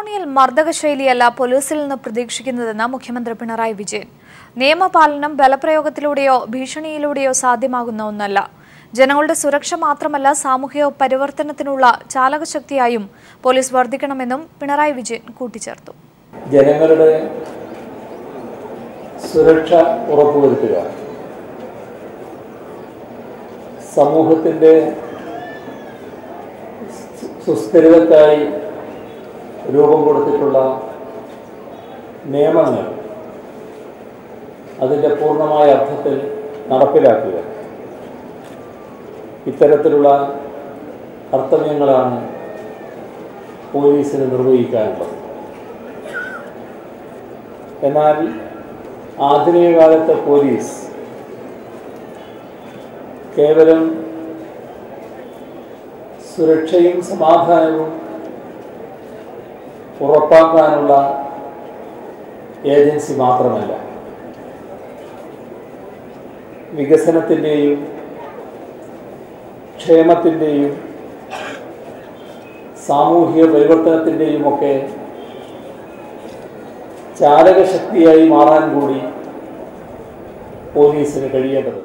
Colonial മർദ്ദക ശൈലിയല്ല പോലീസിൽ നിന്ന് പ്രതീക്ഷിക്കുന്നതെന്ന് മുഖ്യമന്ത്രി പിണറായി വിജയൻ. നിയമപാലനം ബലപ്രയോഗത്തിലൂടെയോ ഭീഷണിയിലൂടെയോ സാധ്യമാകുന്ന ഒന്നല്ല. ജനങ്ങളുടെ സുരക്ഷ മാത്രമല്ല, സാമൂഹിക പരിവർത്തനത്തിനുള്ള ചാലകശക്തിയായും പോലീസ് വർദ്ധിക്കണമെന്നും പിണറായി വിജയൻ കൂട്ടിച്ചേർത്തു. ജനങ്ങളുടെ സുരക്ഷ ഉറപ്പുവരുത്തുക, സമൂഹത്തിന്റെ സുസ്ഥിരതയ്ക്കായി രൂപം കൊടുത്തിട്ടുള്ള നിയമങ്ങൾ അതിൻ്റെ പൂർണ്ണമായ അർത്ഥത്തിൽ നടപ്പിലാക്കുക, ഇത്തരത്തിലുള്ള കർത്തവ്യങ്ങളാണ് പോലീസിന് നിർവഹിക്കാനുള്ളത്. എന്നാൽ ആധുനിക കാലത്തെ പോലീസ് കേവലം സുരക്ഷയും സമാധാനവും ഉറപ്പാക്കാനുള്ള ഏജൻസി മാത്രമല്ല, വികസനത്തിൻ്റെയും ക്ഷേമത്തിൻ്റെയും സാമൂഹിക പരിവർത്തനത്തിൻ്റെയും ഒക്കെ ചാലകശക്തിയായി മാറാൻ കൂടി പോലീസിന് കഴിയേണ്ടത്.